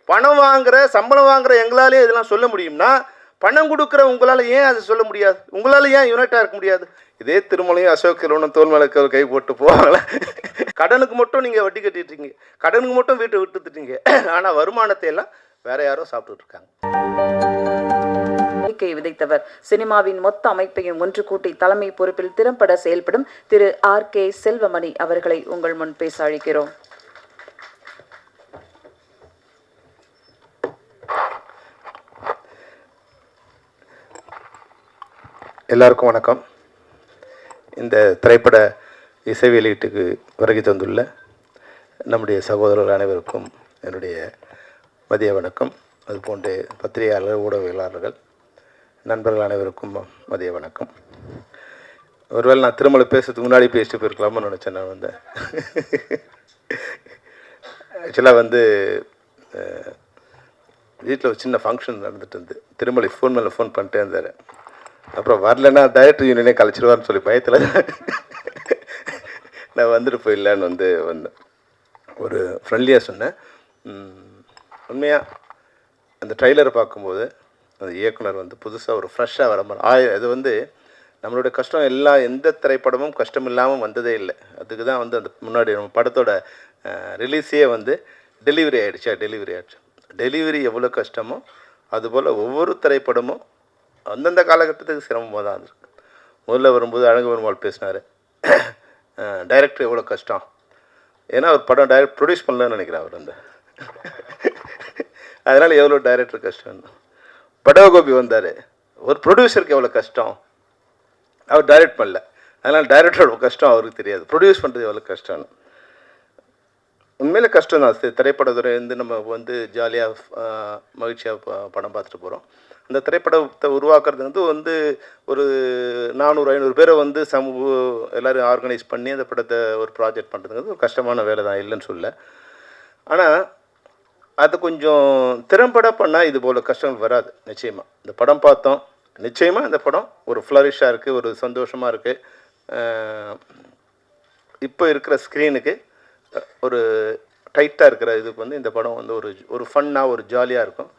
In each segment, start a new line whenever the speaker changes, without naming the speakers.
பணம் வாங்குற சம்பளம் வாங்குற எங்களாலே இதெல்லாம் சொல்ல முடியும்னா பணம் கொடுக்குற உங்களால் ஏன் அதை சொல்ல முடியாது? உங்களால் ஏன் யுனைட்டாக இருக்க முடியாது? இதே திருமலையும் அசோக் செல்வனும் தோல்மலைக்கு கை போட்டு போவாங்களே. கடனுக்கு மட்டும் நீங்கள் வட்டி கட்டிட்டீங்க, கடனுக்கு மட்டும் வீட்டை விட்டுட்டீங்க, ஆனால் வருமானத்தை எல்லாம் வேற யாரோ சாப்பிட்டுட்டு இருக்காங்க.
விதைத்தவர். சினிமாவின் மொத்த அமைப்பையும் ஒன்று கூட்டி தலைமை பொறுப்பில் திறம்பட செயல்படும் திரு R.K. செல்வமணி அவர்களை உங்கள் முன் பேச அழைக்கிறோம்.
எல்லாருக்கும் வணக்கம். இந்த திரைப்பட இசை வெளியீட்டுக்கு வருகை தந்துள்ள நம்முடைய சகோதரர்கள் அனைவருக்கும் என்னுடைய மதிய வணக்கம். அதுபோன்று பத்திரிகையாளர்கள், ஊடகவியலாளர்கள், நண்பர்கள் அனைவருக்கும் மதிய வணக்கம். ஒருவேளை நான் திருமலை பேசுறதுக்கு முன்னாடி பேசிட்டு போயிருக்கலாம்னு நினச்சேன். நான் ஆக்சுவலாக வீட்டில் ஒரு சின்ன ஃபங்க்ஷன் நடந்துட்டு இருந்து திருமலை ஃபோன் மேலே ஃபோன் பண்ணிட்டே இருந்தார். அப்புறம் வரலன்னா டைரக்டர் யூனியனே கழிச்சிடுவார்னு சொல்லி பயத்தில் நான் வந்துட்டு போயிடலான்னு வந்தேன். ஒரு ஃப்ரெண்ட்லியாக சொன்னேன். உண்மையாக அந்த ட்ரெய்லரை பார்க்கும்போது அந்த இயக்குனர் புதுசாக ஒரு ஃப்ரெஷ்ஷாக வர மாதிரி அது நம்மளுடைய கஷ்டம் எந்த திரைப்படமும் கஷ்டம் இல்லாமல் வந்ததே இல்லை. அதுக்கு தான் அந்த முன்னாடி நம்ம படத்தோட ரிலீஸே டெலிவரி ஆகிடுச்சு. டெலிவரி எவ்வளோ கஷ்டமோ அதுபோல் ஒவ்வொரு திரைப்படமும் அந்தந்த காலகட்டத்துக்கு சிரமமாக தான் இருந்திருக்கு. முதல்ல வரும்போது அழகு பெருமாள் பேசினார், டைரக்டர் எவ்வளோ கஷ்டம். ஏன்னா அவர் படம் ப்ரொடியூஸ் பண்ணலன்னு நினைக்கிறேன் அவர் அதனால் எவ்வளோ டைரக்டர் கஷ்டம். படகோபி வந்தார், ஒரு ப்ரொடியூசருக்கு எவ்வளோ கஷ்டம், அவர் டைரக்ட் பண்ணல. அதனால் டைரக்டரோட கஷ்டம் அவருக்கு தெரியாது, ப்ரொடியூஸ் பண்ணுறது எவ்வளோ கஷ்டம்னு. உண்மையிலே கஷ்டம் தான். திரைப்படத்துறை நம்ம ஜாலியாக மகிழ்ச்சியாக படம் பார்த்துட்டு போகிறோம். அந்த திரைப்படத்தை உருவாக்குறது ஒரு 400-500 பேரை எல்லோரும் ஆர்கனைஸ் பண்ணி அந்த படத்தை ஒரு ப்ராஜெக்ட் பண்ணுறதுங்கிறது ஒரு கஷ்டமான வேலை தான், இல்லைன்னு சொல்ல. ஆனால் அது கொஞ்சம் திறம்பட பண்ணால் இது போல் கஷ்டங்கள் வராது. நிச்சயமாக இந்த படம் பார்த்தோம், நிச்சயமாக இந்த படம் ஒரு ஃப்ளரிஷாக இருக்குது, ஒரு சந்தோஷமாக இருக்குது. இப்போ இருக்கிற ஸ்க்ரீனுக்கு ஒரு டைட்டாக இருக்கிற இதுக்கு இந்த படம் ஒரு ஃபன்னாக ஒரு ஜாலியாக இருக்கும்.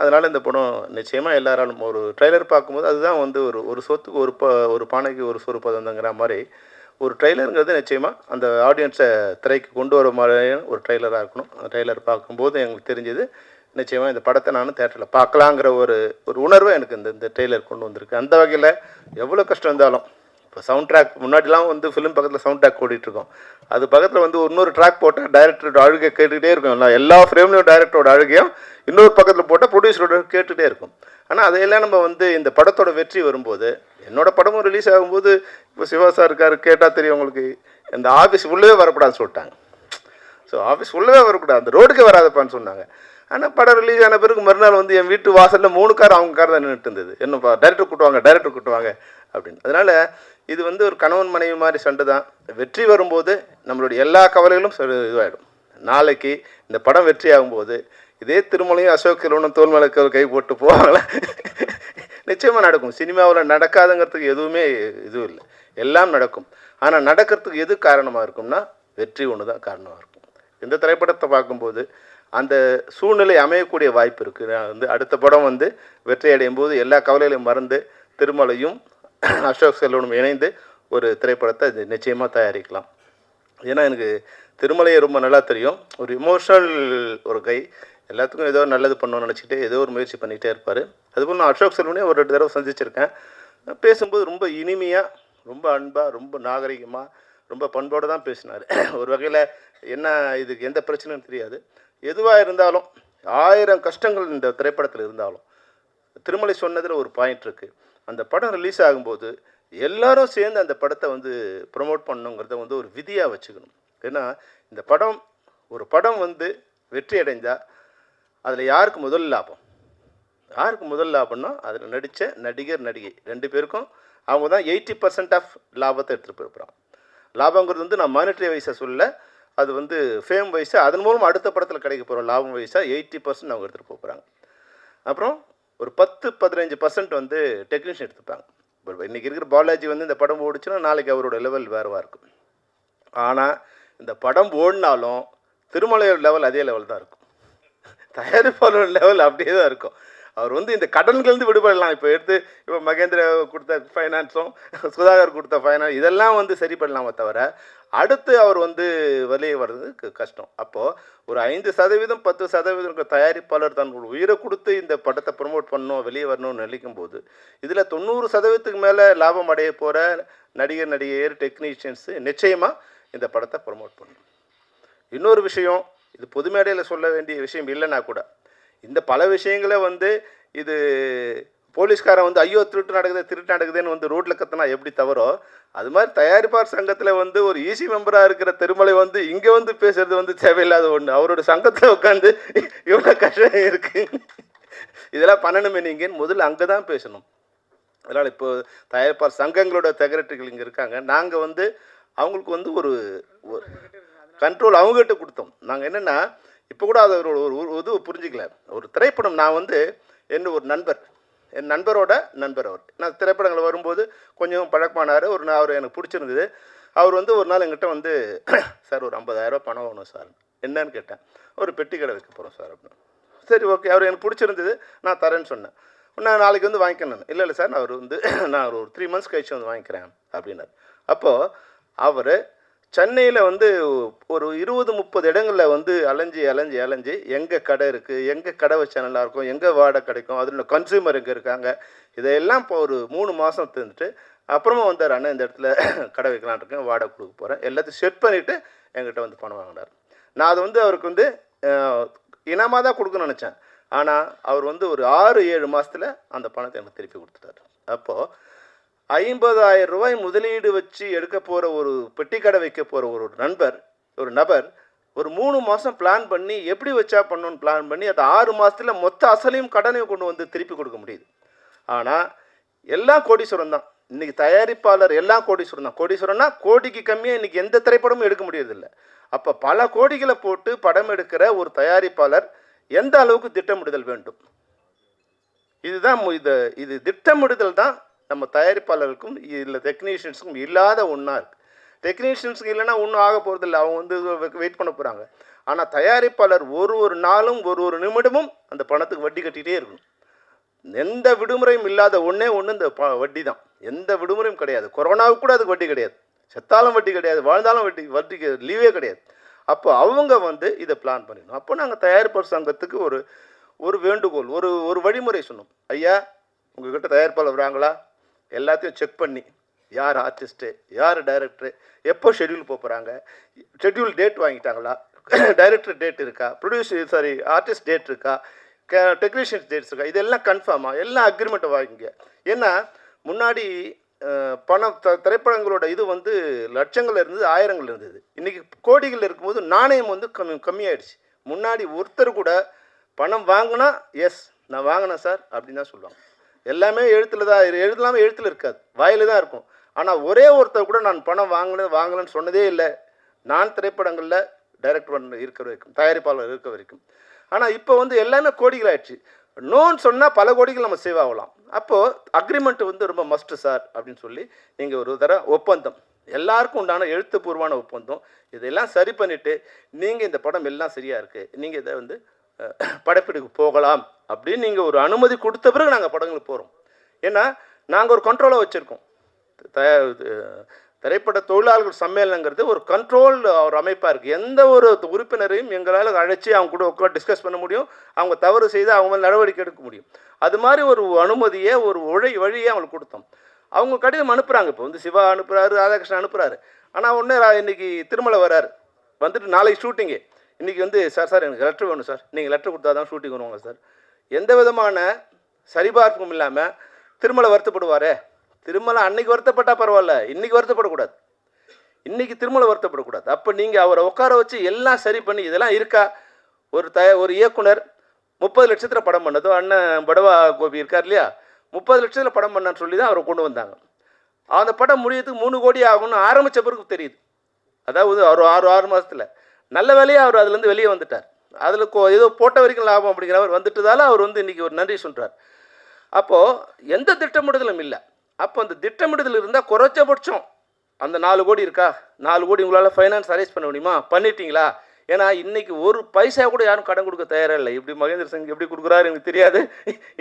அதனால் இந்த படம் நிச்சயமாக எல்லாராலும் ஒரு ட்ரெய்லர் பார்க்கும்போது அதுதான் ஒரு சொத்துக்கு ஒரு பானைக்கு ஒரு சோறு பதங்கிற மாதிரி ஒரு ட்ரெய்லருங்கிறது நிச்சயமாக அந்த ஆடியன்ஸை திரைக்கு கொண்டு வர மாதிரியான ஒரு ட்ரெய்லராக இருக்கணும். அந்த ட்ரெய்லர் பார்க்கும்போது எங்களுக்கு தெரிஞ்சது நிச்சயமாக இந்த படத்தை நான் தேட்டரில் பார்க்கலாங்கிற ஒரு உணர்வை எனக்கு இந்த ட்ரெய்லர் கொண்டு வந்திருக்கு. அந்த வகையில் எவ்வளோ கஷ்டம் இருந்தாலும் இப்போ சவுண்ட் ட்ராக் முன்னாடிலாம் ஃபிலிம் பக்கத்தில் சவுண்ட் ட்ராக் ஓடிட்டுருக்கோம். அது பக்கத்தில் இன்னொரு ட்ராக் போட்டால் டைரக்டரோட அழுகை கேட்டுகிட்டே இருக்கும். எல்லா ஃப்ரேம்லையும் டைரக்டரோட அழுகையும் இன்னொரு பக்கத்தில் போட்டால் ப்ரொடியூசரோட கேட்டுகிட்டே இருக்கும். ஆனால் அதையெல்லாம் நம்ம இந்த படத்தோட வெற்றி வரும்போது, என்னோடய படமும் ரிலீஸ் ஆகும்போது இப்போ சிவா சார் இருக்கார், கேட்டால் தெரியும் உங்களுக்கு, இந்த ஆஃபீஸ் உள்ளவே வரக்கூடாதுன்னு சொல்லிட்டாங்க. ஸோ ஆஃபீஸ் உள்ளவே வரக்கூடாது, அந்த ரோடுக்கே வராதப்பான்னு சொன்னாங்க. ஆனால் படம் ரிலீஸ் ஆன பிறகு மறுநாள் என் வீட்டு வாசலில் 3 கார் அவங்க கார் தான் நின்றுட்டு இருந்தது. என்னப்பா டைரக்டர் கூட்டுவாங்க அப்படின்னு. அதனால் இது ஒரு கணவன் மனைவி மாதிரி சண்டை தான். வெற்றி வரும்போது நம்மளுடைய எல்லா கவலைகளும் இதுவாகிடும். நாளைக்கு இந்த படம் வெற்றி ஆகும்போது இதே திருமலையும் அசோக் செல்வனும் தோல்மலைக்கு கை போட்டு போவாங்களே, நிச்சயமாக நடக்கும். சினிமாவில் நடக்காதுங்கிறதுக்கு எதுவுமே இதுவும் இல்லை, எல்லாம் நடக்கும். ஆனால் நடக்கிறதுக்கு எது காரணமாக இருக்கும்னா வெற்றி ஒன்று தான் காரணமாக இருக்கும். இந்த திரைப்படத்தை பார்க்கும்போது அந்த சூழ்நிலை அமையக்கூடிய வாய்ப்பு இருக்குது. அடுத்த படம் வெற்றி அடையும் போது எல்லா கவலைகளையும் மறந்து திருமலையும் அசோக் செல்வனும் இணைந்து ஒரு திரைப்படத்தை நிச்சயமாக தயாரிக்கலாம். ஏன்னா எனக்கு திருமலையை ரொம்ப நல்லா தெரியும். ஒரு இமோஷனல் ஒரு கை, எல்லாத்துக்கும் ஏதோ நல்லது பண்ணணும்னு நினச்சிக்கிட்டு ஏதோ ஒரு முயற்சி பண்ணிகிட்டே இருப்பார். அதுபோல் நான் அசோக் செல்வனே ஒரு தடவை சந்திச்சிருக்கேன். பேசும்போது ரொம்ப இனிமையாக, ரொம்ப அன்பாக, ரொம்ப நாகரிகமாக, ரொம்ப பண்போடு தான் பேசினார். ஒரு வகையில் என்ன இதுக்கு எந்த பிரச்சனையும் தெரியாது. எதுவாக இருந்தாலும் 1000 கஷ்டங்கள் இந்த திரைப்படத்தில் இருந்தாலும் திருமலை சொன்னதில் ஒரு பாயிண்ட் இருக்குது. அந்த படம் ரிலீஸ் ஆகும்போது எல்லாரும் சேர்ந்து அந்த படத்தை ப்ரொமோட் பண்ணணுங்கிறத ஒரு விதியாக வச்சுக்கணும். ஏன்னா இந்த படம் ஒரு படம் வெற்றி அடைந்தால் அதில் யாருக்கு முதல் லாபம்னா அதில் நடித்த நடிகர் நடிகை 2 பேருக்கும் அவங்க தான் 80% ஆஃப் லாபத்தை எடுத்துகிட்டு போயிருப்பாங்க. லாபங்கிறது நான் மானிட்டரி வைஸாக சொல்ல, அது ஃபேம் வைஸாக அதன் மூலம் அடுத்த படத்தில் கிடைக்க போகிற லாபம் வைஸாக 80% அவங்க எடுத்துகிட்டு போகிறாங்க. அப்புறம் ஒரு 10-15% டெக்னீஷியன் எடுத்துப்பாங்க. இப்போ இன்றைக்கி இருக்கிற பாலாஜி இந்த படம் ஓடிச்சுன்னா நாளைக்கு அவரோட லெவல் வேறுவாக இருக்கும். ஆனால் இந்த படம் ஓடினாலும் திருமலையோட லெவல் அதே லெவல் தான் இருக்கும். தயாரிப்பாளர் லெவல் அப்படியே தான் இருக்கும். அவர் வந்து இந்த கடன்கள்ந்து விடுபடலாம். இப்போ மகேந்திர கொடுத்த ஃபைனான்ஸும் சுதாகர் கொடுத்த ஃபைனான்ஸ் இதெல்லாம் வந்து சரி பண்ணலாமே தவிர அடுத்து அவர் வந்து வெளியே வர்றது கஷ்டம். அப்போது ஒரு 5% 10% இருக்க தயாரிப்பாளர் தன்னோட உயிரை கொடுத்து இந்த படத்தை ப்ரொமோட் பண்ணணும், வெளியே வரணும்னு நினைக்கும் போது இதில் 90% மேலே லாபம் அடைய போகிற நடிகர், நடிகையர், டெக்னீஷியன்ஸு நிச்சயமாக இந்த படத்தை ப்ரொமோட் பண்ணணும். இன்னொரு விஷயம், இது பொது மேடையில் சொல்ல வேண்டிய விஷயம் இல்லைன்னா கூட இந்த பல விஷயங்களை வந்து இது போலீஸ்காரன் வந்து ஐயோ திருட்டு நடக்குதுன்னு வந்து ரோட்டில் கத்தினா எப்படி தவறோ அது மாதிரி தயாரிப்பாளர் சங்கத்தில் வந்து ஒரு ஈசி மெம்பராக இருக்கிற திருமலை வந்து இங்கே வந்து பேசுறது வந்து தேவையில்லாத ஒன்று. அவரோட சங்கத்தில் உட்காந்து இவ்வளோ கஷ்டம் இருக்குது, இதெல்லாம் பண்ணணுமே நீங்கன்னு முதல்ல அங்கே தான் பேசணும். அதனால் இப்போ தயாரிப்பாளர் சங்கங்களோட செக்ரட்டரிகள் இங்கே இருக்காங்க. நாங்கள் வந்து அவங்களுக்கு வந்து ஒரு கண்ட்ரோல் அவங்ககிட்ட கொடுத்தோம். நாங்கள் என்னென்னா இப்போ கூட அதை ஒரு இது புரிஞ்சிக்கல. ஒரு திரைப்படம் நான் வந்து என் நண்பரோட நண்பர் அவர். நான் திரைப்படங்கள் வரும்போது கொஞ்சம் பழக்கமானார். அவர் எனக்கு பிடிச்சிருந்தது. அவர் வந்து ஒரு நாள் என்கிட்ட வந்து சார் ஒரு 50,000 பணம் வேணும் சார். என்னன்னு கேட்டேன். ஒரு பெட்டி கடை வைக்க போகிறோம் சார் அப்படின்னு. சரி ஓகே, அவர் எனக்கு பிடிச்சிருந்தது, நான் தரேன்னு சொன்னேன். நான் நாளைக்கு வந்து வாங்கிக்கணும். இல்லை சார் நான் ஒரு 3 months கழிச்சு வந்து வாங்கிக்கிறேன் அப்படின்னார். அப்போது அவர் சென்னையில் வந்து ஒரு 20-30 இடங்களில் வந்து அலைஞ்சி எங்கே கடை இருக்குது, எங்கே கடை வச்சா நல்லாயிருக்கும், எங்கே வாடகை கிடைக்கும், அதில் கன்சியூமர் எங்கே இருக்காங்க, இதையெல்லாம் இப்போ ஒரு 3 மாதம் இருந்துட்டு அப்புறமா வந்தார். அண்ணன் இந்த இடத்துல கடை வைக்கலான் இருக்கேன், வாடகை கொடுக்க போகிறேன், எல்லாத்தையும் செட் பண்ணிவிட்டு என்கிட்ட வந்து பணம் வாங்கினார். நான் அது வந்து அவருக்கு வந்து இனமாக தான் கொடுக்கணும்னு நினச்சேன். ஆனால் அவர் வந்து ஒரு 6-7 மாதத்தில் அந்த பணத்தை எனக்கு திருப்பி கொடுத்துட்டார். அப்போது 50,000 ரூபாய் முதலீடு வச்சு எடுக்க போகிற ஒரு பெட்டி கடை வைக்க போகிற ஒரு நபர் ஒரு 3 மாதம் பிளான் பண்ணி எப்படி வச்சா பண்ணணும்னு பிளான் பண்ணி அது 6 மாதத்தில் மொத்த அசலையும் கடனையும் கொண்டு வந்து திருப்பி கொடுக்க முடியுது. ஆனால் எல்லாம் கோடீஸ்வரம் தான். இன்றைக்கி தயாரிப்பாளர் எல்லாம் கோடீஸ்வரம் தான். கோடீஸ்வரம்னா கோடிக்கு கம்மியாக இன்றைக்கி எந்த திரைப்படமும் எடுக்க முடியறதில்லை. அப்போ பல கோடிகளை போட்டு படம் எடுக்கிற ஒரு தயாரிப்பாளர் எந்த அளவுக்கு திட்டமிடுதல் வேண்டும்? இது திட்டமிடுதல் தான் நம்ம தயாரிப்பாளருக்கும் இல்லை டெக்னீஷியன்ஸுக்கும் இல்லாத ஒன்றா இருக்குது. டெக்னீஷியன்ஸுக்கு இல்லைன்னா ஒன்றும் ஆக போகிறதில்ல, அவங்க வந்து வெயிட் பண்ண போகிறாங்க. ஆனால் தயாரிப்பாளர் ஒரு நாளும் ஒரு நிமிடமும் அந்த பணத்துக்கு வட்டி கட்டிகிட்டே இருக்கணும். எந்த விடுமுறையும் இல்லாத ஒன்றே இந்த வட்டி தான். எந்த விடுமுறையும் கிடையாது. கொரோனாவுக்கு கூட அதுக்கு வட்டி கிடையாது, செத்தாலும் வட்டி கிடையாது, வாழ்ந்தாலும் வட்டிக்கு லீவே கிடையாது. அப்போ அவங்க வந்து இதை பிளான் பண்ணிடணும். அப்போ நாங்கள் தயாரிப்பாளர் சங்கத்துக்கு ஒரு வேண்டுகோள், ஒரு வழிமுறை சொன்னோம். ஐயா, உங்கள்கிட்ட தயாரிப்பாளர் வராங்களா, எல்லாத்தையும் செக் பண்ணி யார் ஆர்டிஸ்ட்டு, யார் டைரக்டரு, எப்போ ஷெட்யூல் போகிறாங்க, ஷெட்யூல் டேட் வாங்கிட்டாங்களா, டைரக்டர் டேட் இருக்கா, ஆர்டிஸ்ட் டேட் இருக்கா, டெக்னீஷியன்ஸ் டேட்ஸ் இருக்கா, இதெல்லாம் கன்ஃபார்மாக எல்லாம் அக்ரிமெண்ட்டை வாங்கிங்க. ஏன்னா முன்னாடி பணம் திரைப்படங்களோட இது வந்து லட்சங்கள் இருந்தது, ஆயிரங்கள் இருந்தது. இன்றைக்கி கோடிகள் இருக்கும்போது நாணயம் வந்து கம்மியாயிடுச்சு. முன்னாடி ஒருத்தர் கூட பணம் வாங்கினா எஸ் நான் வாங்கினேன் சார் அப்படின்னு தான் சொல்லுவாங்க. எல்லாமே எழுத்தில் தான், எழுதலாமல் எழுத்தில் இருக்காது, வாயில் தான் இருக்கும். ஆனால் ஒரே ஒருத்தர் கூட நான் பணம் வாங்கலன்னு சொன்னதே இல்லை. நான் திரைப்படங்களில் டைரக்டர் இருக்கிற வரைக்கும், தயாரிப்பாளர் இருக்க வரைக்கும். ஆனால் இப்போ வந்து எல்லாமே கோடிகள் ஆயிடுச்சு. நோன்னு சொன்னால் பல கோடிகள் நம்ம சேவ் ஆகலாம். அப்போது அக்ரிமெண்ட் வந்து ரொம்ப மஸ்ட்டு சார் அப்படின்னு சொல்லி நீங்கள் ஒரு ஒப்பந்தம், எல்லாருக்கும் உண்டான எழுத்துப்பூர்வமான ஒப்பந்தம், இதெல்லாம் சரி பண்ணிவிட்டு நீங்கள் இந்த படம் எல்லாம் சரியாக இருக்குது, நீங்கள் இதை வந்து படப்பிடிப்பு போகலாம் அப்படின்னு நீங்கள் ஒரு அனுமதி கொடுத்த பிறகு நாங்கள் படங்களுக்கு போகிறோம். ஏன்னா நாங்கள் ஒரு கண்ட்ரோலாக வச்சுருக்கோம். திரைப்பட தொழிலாளர்கள் சம்மேளனங்கிறது ஒரு கண்ட்ரோல் ஒரு அமைப்பாக இருக்குது. எந்த ஒரு உறுப்பினரையும் எங்களால் அழைச்சி அவங்க கூட உட்காந்து டிஸ்கஸ் பண்ண முடியும், அவங்க தவறு செய்து அவங்க மேலே நடவடிக்கை எடுக்க முடியும். அது மாதிரி ஒரு அனுமதியை ஒரு வழியை அவங்களுக்கு கொடுத்தோம். அவங்க கடிதம் அனுப்புகிறாங்க. இப்போ வந்து சிவா அனுப்புகிறாரு, ராதாகிருஷ்ணன் அனுப்புகிறாரு. ஆனால் ஒன்று இன்றைக்கி திருமலை வராரு, வந்துட்டு நாளைக்கு ஷூட்டிங்கு, இன்றைக்கி வந்து சார் எனக்கு லெட்டர் வேணும் சார், நீங்கள் லெட்டர் கொடுத்தா தான் ஷூட்டிங் வருவாங்க சார். எந்த விதமான சரிபார்ப்பும் இல்லாமல் திருமலை வருத்தப்படுவாரே. திருமலை அன்னைக்கு வருத்தப்பட்டால் பரவாயில்ல, இன்றைக்கி வருத்தப்படக்கூடாது. இன்றைக்கி திருமலை வருத்தப்படக்கூடாது. அப்போ நீங்கள் அவரை உட்கார வச்சு எல்லாம் சரி பண்ணி இதெல்லாம் இருக்கா. ஒரு இயக்குனர் 30 லட்சத்தில் படம் பண்ணதோ, அண்ணன் படவா கோபி இருக்கார் இல்லையா, 30 லட்சத்தில் படம் பண்ணான்னு சொல்லி தான் அவரை கொண்டு வந்தாங்க. அந்த படம் முடியறதுக்கு 3 கோடி ஆகும்னு ஆரம்பித்த பிறகு தெரியுது. அதாவது அவர் 6 மாதத்தில் நல்ல வேலையாக அவர் அதுலேருந்து வெளியே வந்துட்டார். அதில் ஏதோ போட்ட வரைக்கும் லாபம் அப்படிங்கிறவர் வந்துட்டதால அவர் வந்து இன்றைக்கி ஒரு நன்றி சொல்கிறார். அப்போது எந்த திட்டமிடுதலும் இல்லை. அப்போ அந்த திட்டமிடுதல் இருந்தால் குறைச்சபட்சம் அந்த 4 கோடி இருக்கா, 4 கோடி உங்களால் ஃபைனான்ஸ் அரேஞ்ச் பண்ண முடியுமா, பண்ணிட்டீங்களா, ஏன்னா இன்றைக்கி ஒரு பைசா கூட யாரும் கடன் கொடுக்க தயாராக இல்லை. இப்படி மகேந்திர சிங் எப்படி கொடுக்குறாரு எனக்கு தெரியாது.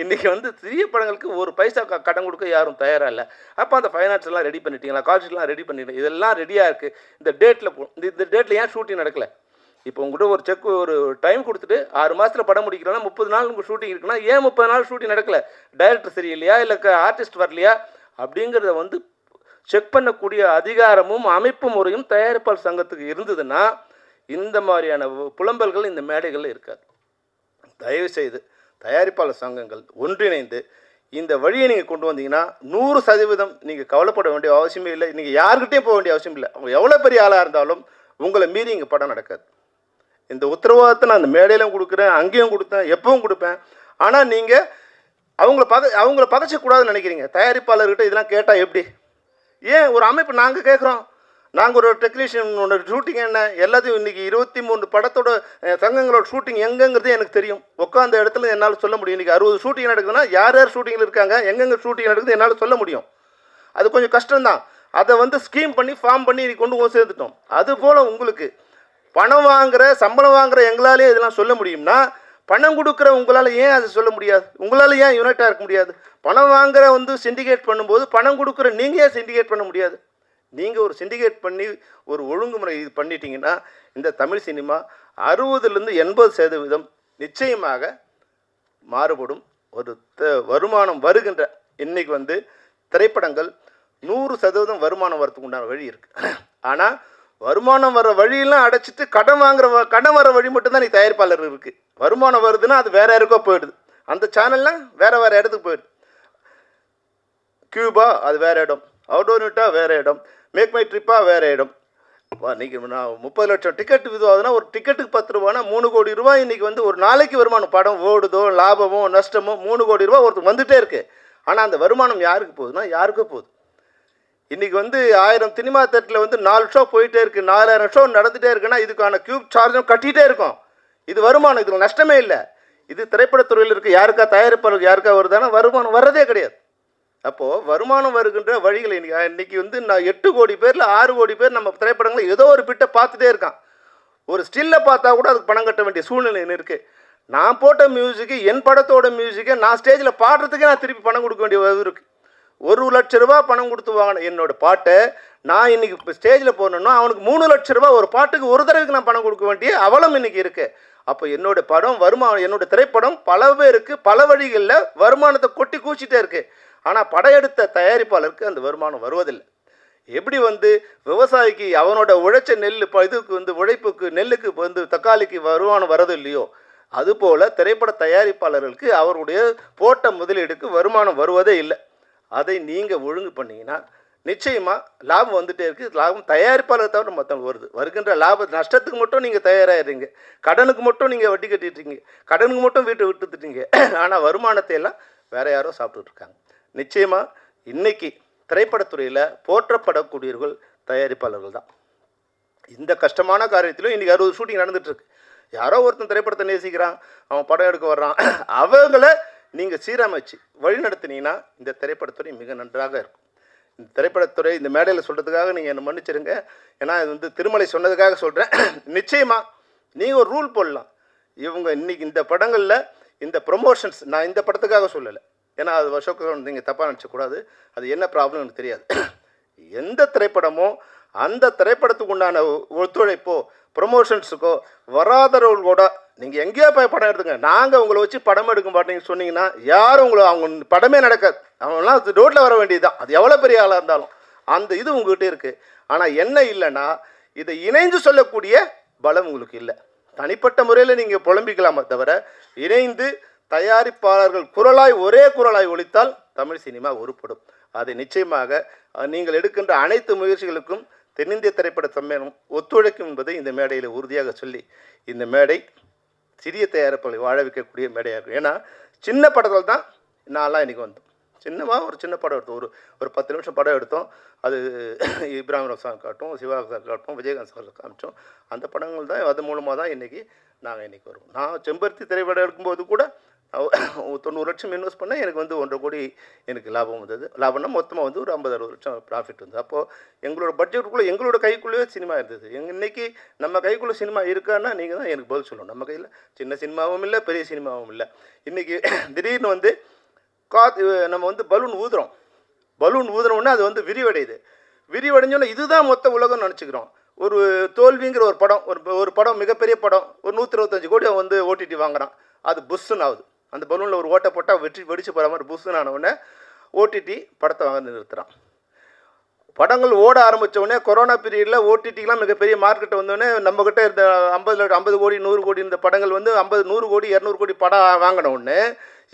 இன்றைக்கி வந்து சிறிய படங்களுக்கு ஒரு பைசா கடன் கொடுக்க யாரும் தயாராக இல்லை. அப்போ அந்த ஃபைனான்ஸ் எல்லாம் ரெடி பண்ணிட்டீங்களா, கால்ஷீட்லாம் ரெடி பண்ணிட்டீங்க, இதெல்லாம் ரெடியாக இருக்குது. இந்த டேட்டில் ஏன் ஷூட்டிங் நடக்கலை? இப்போ உங்கள்கிட்ட ஒரு செக் ஒரு டைம் கொடுத்துட்டு 6 மாதத்தில் படம் முடிக்கிறோன்னா 30 நாள் உங்களுக்கு ஷூட்டிங் இருக்குன்னா ஏன் 30 நாள் ஷூட்டிங் நடக்கலை? டைரக்டர் சரியில்லையா, இல்லை ஆர்டிஸ்ட் வரலையா அப்படிங்கிறத வந்து செக் பண்ணக்கூடிய அதிகாரமும் அமைப்பு முறையும் தயாரிப்பாளர் சங்கத்துக்கு இருந்ததுன்னா இந்த மாதிரியான புலம்பல்கள் இந்த மேடைகளில் இருக்காது. தயவுசெய்து தயாரிப்பாளர் சங்கங்கள் ஒன்றிணைந்து இந்த வழியை நீங்கள் கொண்டு வந்தீங்கன்னா 100% நீங்கள் கவலைப்பட வேண்டிய அவசியமே இல்லை. நீங்கள் யாருக்கிட்டையும் போக வேண்டிய அவசியம் இல்லை. அவங்க எவ்வளோ பெரிய ஆளாக இருந்தாலும் உங்களை மீறி இங்கே படம் நடக்காது. இந்த உத்தரவாதத்தை நான் அந்த மேடையிலும் கொடுக்குறேன், அங்கேயும் கொடுத்தேன், எப்பவும் கொடுப்பேன். ஆனால் நீங்கள் அவங்கள பகைச்சக்கூடாதுன்னு நினைக்கிறீங்க. தயாரிப்பாளர்கிட்ட இதெல்லாம் கேட்டால் எப்படி? ஏன் ஒரு அமைப்பு நாங்கள் கேட்குறோம். நாங்கள் ஒரு டெக்னீஷியனோட ஷூட்டிங் என்ன எல்லாத்தையும் இன்றைக்கி 23 படத்தோட சங்கங்களோட ஷூட்டிங் எங்கேங்கிறது எனக்கு தெரியும். உட்காந்த இடத்துல என்னால் சொல்ல முடியும். இன்றைக்கி 60 ஷூட்டிங் நடக்குதுன்னா யார் யார் ஷூட்டிங்கில் இருக்காங்க, எங்கெங்கே ஷூட்டிங் நடக்குது என்னால் சொல்ல முடியும். அது கொஞ்சம் கஷ்டம்தான். அதை வந்து ஸ்கீம் பண்ணி ஃபார்ம் பண்ணி இன்றைக்கி கொண்டு சேர்த்துட்டோம். அதுபோல் உங்களுக்கு பணம் வாங்குகிற சம்பளம் வாங்குகிற எங்களாலே இதெல்லாம் சொல்ல முடியும்னா பணம் கொடுக்குற உங்களால் ஏன் அதை சொல்ல முடியாது? உங்களால் ஏன் யுனைட்டாக இருக்க முடியாது? பணம் வாங்குகிற வந்து சிண்டிகேட் பண்ணும்போது பணம் கொடுக்குற நீங்கள் ஏன் சிண்டிகேட் பண்ண முடியாது? நீங்கள் ஒரு சிண்டிகேட் பண்ணி ஒரு ஒழுங்குமுறை இது பண்ணிட்டீங்கன்னா இந்த தமிழ் சினிமா 60லேருந்து 80% நிச்சயமாக மாறுபடும். ஒரு வருமானம் வருகின்ற இன்றைக்கி வந்து திரைப்படங்கள் 100% வருமானம் வரத்துக்கு உண்டான வழி இருக்குது. ஆனால் வருமானம் வர வழியெல்லாம் அடைச்சிட்டு கடன் வர வழி மட்டும்தான் நீ தயாரிப்பாளர் இருக்குது. வருமானம் வருதுன்னா அது வேறு யாருக்கோ போயிடுது. அந்த சேனல்லாம் வேறு இடத்துக்கு போயிடுது. கியூபா அது வேறு இடம், அவுடோனிட்டா வேறு இடம், மேக் மை ட்ரிப்பா வேறு இடம். இன்றைக்கி நான் 30 லட்சம் டிக்கெட் இதுவாகுதுன்னா ஒரு டிக்கெட்டுக்கு 10 ரூபானா 3 கோடி ரூபாய் இன்றைக்கி வந்து ஒரு நாளைக்கு வருமானம். படம் ஓடுதோ லாபமோ நஷ்டமோ 3 கோடி ரூபா ஒருத்தர் வந்துகிட்டே இருக்குது. ஆனால் அந்த வருமானம் யாருக்கு போகுதுன்னா யாருக்கோ போகுது. இன்றைக்கி வந்து 1000 சினிமா தேட்டரில் வந்து 4 ஷோ போயிட்டே இருக்குது, 4000 ஷோ நடந்துகிட்டே இருக்குன்னா இதுக்கான கியூப் சார்ஜும் கட்டிகிட்டே இருக்கும். இது வருமானம், இதில் நஷ்டமே இல்லை. இது திரைப்படத்துறையில் இருக்குது. யாருக்கா தயாரிப்பாளருக்கு யாருக்கா வருதானா வருமானம் வர்றதே கிடையாது. அப்போது வருமானம் வருகின்ற வழிகள் இன்றைக்கி வந்து நான் 8 கோடி பேரில் 6 கோடி பேர் நம்ம திரைப்படங்களை ஏதோ ஒரு பிட்டை பார்த்துட்டே இருக்கான். ஒரு ஸ்டில்லை பார்த்தா கூட அதுக்கு பணம் கட்ட வேண்டிய சூழ்நிலை இருக்குது. நான் போட்ட மியூசிக்கு, என் படத்தோட மியூசிக்கை நான் ஸ்டேஜில் பாடுறதுக்கே நான் திருப்பி பணம் கொடுக்க வேண்டிய இருக்குது. 1 லட்ச ரூபா பணம் கொடுத்து வாங்கின என்னோடய பாட்டை நான் இன்றைக்கி இப்போ ஸ்டேஜில் போடணுன்னா அவனுக்கு 3 லட்ச ரூபா ஒரு பாட்டுக்கு ஒரு தடவைக்கு நான் பணம் கொடுக்க வேண்டிய அவலம் இன்றைக்கி இருக்குது. அப்போ என்னோடய படம் வருமானம், என்னோடய திரைப்படம் பல பேருக்கு பல வழிகளில் வருமானத்தை கொட்டி கூச்சிட்டே இருக்குது. ஆனால் படம் எடுத்த தயாரிப்பாளருக்கு அந்த வருமானம் வருவதில்லை. எப்படி வந்து விவசாயிக்கு அவனோட உழைச்ச நெல் இப்போ இதுக்கு வந்து உழைப்புக்கு நெல்லுக்கு வந்து தக்காளிக்கு வருமானம் வரது இல்லையோ, அதுபோல் திரைப்பட தயாரிப்பாளர்களுக்கு அவருடைய போட்ட முதலீடுக்கு வருமானம் வருவதே இல்லை. அதை நீங்கள் ஒழுங்கு பண்ணிங்கன்னா நிச்சயமாக லாபம் வந்துகிட்டே இருக்குது. லாபம் தயாரிப்பாளர் தவிர மற்றவங்க வருது. வருகின்ற நஷ்டத்துக்கு மட்டும் நீங்கள் தயாராகிடுறீங்க, கடனுக்கு மட்டும் நீங்கள் வட்டி கட்டிட்டுருங்க, கடனுக்கு மட்டும் வீட்டை விட்டுட்டுட்டீங்க. ஆனால் வருமானத்தை எல்லாம் வேறு யாரோ சாப்பிட்டுட்ருக்காங்க. நிச்சயமாக இன்றைக்கி திரைப்படத்துறையில் போற்றப்படக்கூடியவர்கள் தயாரிப்பாளர்கள் தான். இந்த கஷ்டமான காரியத்திலும் இன்றைக்கி 60 ஷூட்டிங் நடந்துகிட்ருக்கு. யாரோ ஒருத்தன் திரைப்படத்தை நேசிக்கிறான், அவன் படம் எடுக்க வர்றான், அவங்கள நீங்கள் சீரமைச்சு வழி நடத்தினீங்கன்னா இந்த திரைப்படத்துறை மிக நன்றாக இருக்கும். இந்த திரைப்படத்துறை இந்த மேடையில் சொல்கிறதுக்காக நீங்கள் என்னை மன்னிச்சிருங்க. ஏன்னா இது வந்து திருமலை சொன்னதுக்காக சொல்கிறேன். நிச்சயமாக நீங்கள் ஒரு ரூல் போடலாம். இவங்க இன்றைக்கி இந்த படங்களில் இந்த ப்ரொமோஷன்ஸ், நான் இந்த படத்துக்காக சொல்லலை, ஏன்னா அது வருஷம் நீங்கள் தப்பாக நினச்சக்கூடாது. அது என்ன ப்ராப்ளம் எனக்கு தெரியாது. எந்த திரைப்படமோ அந்த திரைப்படத்துக்கு உண்டான ஒத்துழைப்போ ப்ரொமோஷன்ஸுக்கோ வராதவர்களோட நீங்கள் எங்கேயோ போய் படம் எடுத்துங்க, நாங்கள் உங்களை வச்சு படம் எடுக்க மாட்டேங்கன்னு சொன்னீங்கன்னா யாரும் அவங்க படமே நடக்காது. அவங்களாம் ரோட்டில் வர வேண்டியது தான். அது எவ்வளோ பெரிய ஆளாக இருந்தாலும் அந்த இது உங்கள்கிட்ட இருக்குது. ஆனால் என்ன இல்லைன்னா இதை இணைந்து சொல்லக்கூடிய பலம் உங்களுக்கு இல்லை. தனிப்பட்ட முறையில் நீங்கள் புலம்பிக்கலாமே தவிர இணைந்து தயாரிப்பாளர்கள் குரலாய் ஒரே குரலாய் ஒலித்தால் தமிழ் சினிமா உருப்படும். அதை நிச்சயமாக நீங்கள் எடுக்கின்ற அனைத்து முயற்சிகளுக்கும் தென்னிந்திய திரைப்பட சம்மேளனம் ஒத்துழைக்கும் என்பதை இந்த மேடையில் உறுதியாக சொல்லி, இந்த மேடை சிறிய தயாரிப்புகளை வாழ வைக்கக்கூடிய மேடையாக இருக்கும். ஏன்னா சின்ன படத்தில் தான் நான்லாம் இன்றைக்கி வந்தோம். ஒரு சின்ன படம் எடுத்தோம், ஒரு 10 நிமிஷம் படம் எடுத்தோம். அது இப்ராஹிம் சார் காட்டும், சிவா சார் காட்டும், விஜயகாந்த் சார் காமிச்சோம். அந்த படங்கள் தான் அது மூலமாக தான் இன்றைக்கி நாங்கள் வருவோம். நான் செம்பருத்தி திரைப்படம் எடுக்கும்போது கூட 90 லட்சம் இன்வெஸ்ட் பண்ணால் எனக்கு வந்து 1.5 கோடி எனக்கு லாபம் வந்தது. லாபம்னா மொத்தமாக வந்து ஒரு 50-60 லட்சம் ப்ராஃபிட் வந்தது. அப்போது எங்களோட பட்ஜெட்டுக்குள்ளே எங்களோட கைக்குள்ளேயே சினிமா இருந்தது. இன்னைக்கு நம்ம கைக்குள்ளே சினிமா இருக்கான்னா நீங்கள் தான் எனக்கு பதில் சொல்லணும். நம்ம கையில் சின்ன சினிமாவும் இல்லை, பெரிய சினிமாவும் இல்லை. இன்றைக்கி திடீர்னு வந்து நம்ம வந்து பலூன் ஊதுறோம்னா அது வந்து விரிவடையுது. விரிவடைஞ்சோன்னா இதுதான் மொத்த உலகம்னு நினச்சிக்கிறோம். ஒரு தோல்விங்கிற ஒரு படம் மிகப்பெரிய படம் ஒரு 125 கோடி வந்து ஓடிடி வாங்குறான். அது புஷ்ஷுன்னு ஆகுது. அந்த பலூனில் ஒரு ஓட்டை போட்டால் வெடிச்சு போகிற மாதிரி புஷ்ஷுன்னு ஆனவுடனே ஓடிடி படத்தை வாங்க நிறுத்துறான். படங்கள் ஓட ஆரம்பித்தவுடனே கொரோனா பீரியடில் ஓடிடிலாம் மிகப்பெரிய மார்க்கெட்டை வந்தோடனே நம்மக்கிட்ட இருந்த 50 கோடி 100 கோடி இருந்த படங்கள் வந்து 100 கோடி 200 கோடி படம் வாங்கின உடனே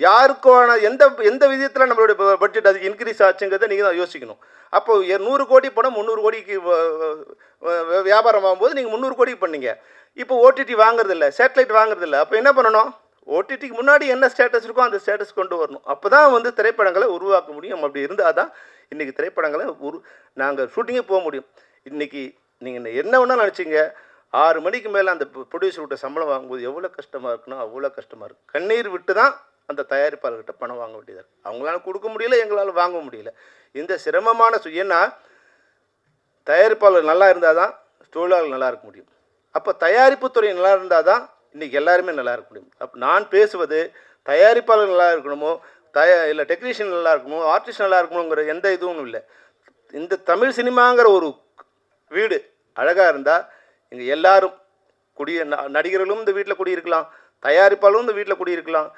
யாருக்கான எந்த விதத்தில் நம்மளுடைய பட்ஜெட் அதுக்கு இன்க்ரீஸ் ஆச்சுங்கிறத நீங்கள் தான் யோசிக்கணும். அப்போது 100 கோடி படம் 300 கோடிக்கு வியாபாரம் ஆகும்போது நீங்கள் 300 கோடிக்கு பண்ணீங்க. இப்போ ஓடிடி வாங்குறதில்ல, சேட்டலைட் வாங்குறதில்ல. அப்போ என்ன பண்ணணும்? ஓடிடிக்கு முன்னாடி என்ன ஸ்டேட்டஸ் இருக்கோ அந்த ஸ்டேட்டஸ் கொண்டு வரணும். அப்போ தான் வந்து திரைப்படங்களை உருவாக்க முடியும். அப்படி இருந்தால் தான் இன்றைக்கி திரைப்படங்களை நாங்கள் ஷூட்டிங்கே போக முடியும். இன்றைக்கி நீங்கள் என்ன வேணாலும் நினச்சிங்க, 6 மணிக்கு மேலே அந்த ப்ரொடியூசர்கிட்ட சம்பளம் வாங்கும்போது எவ்வளோ கஷ்டமாக இருக்குன்னா அவ்வளோ கஷ்டமாக இருக்குது. கண்ணீர் விட்டு தான் அந்த தயாரிப்பாளர்கிட்ட பணம் வாங்க வேண்டியதாக இருக்குது. அவங்களால கொடுக்க முடியல, எங்களால் வாங்க முடியல. இந்த சிரமமான ஏன்னா தயாரிப்பாளர் நல்லா இருந்தால் தான் தொழிலாளர் நல்லா இருக்க முடியும். அப்போ தயாரிப்பு துறை நல்லா இருந்தால் தான் இன்றைக்கி எல்லாருமே நல்லா இருக்க முடியும். அப்போ நான் பேசுவது தயாரிப்பாளர் நல்லா இருக்கணுமோ, இல்லை டெக்னீஷியன் நல்லா இருக்கணுமோ, ஆர்டிஸ்ட் நல்லா இருக்கணுங்கிற எந்த இதுவும் இல்லை. இந்த தமிழ் சினிமாங்கிற ஒரு வீடு அழகாக இருந்தால் இங்கே எல்லாரும் நடிகர்களும் இந்த வீட்டில் குடியிருக்கலாம், தயாரிப்பாளரும் இந்த வீட்டில் குடியிருக்கலாம்,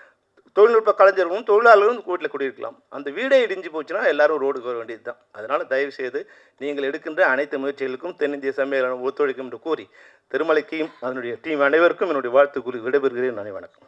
தொழில்நுட்ப கலைஞர்களும் தொழிலாளர்களும் இந்த வீட்டில் குடியிருக்கலாம். அந்த வீடே இடிஞ்சு போச்சுன்னா எல்லாரும் ரோடுக்கு வர வேண்டியது தான். அதனால் தயவுசெய்து நீங்கள் எடுக்கின்ற அனைத்து முயற்சிகளுக்கும் தென்னிந்திய சம்மேளனம் ஒத்துழைக்கும் என்று கூறி திருமலைக்கும் அதனுடைய டீம் அனைவருக்கும் என்னுடைய வாழ்த்து கூறி விடைபெறுகிறேன். நன்றி, வணக்கம்.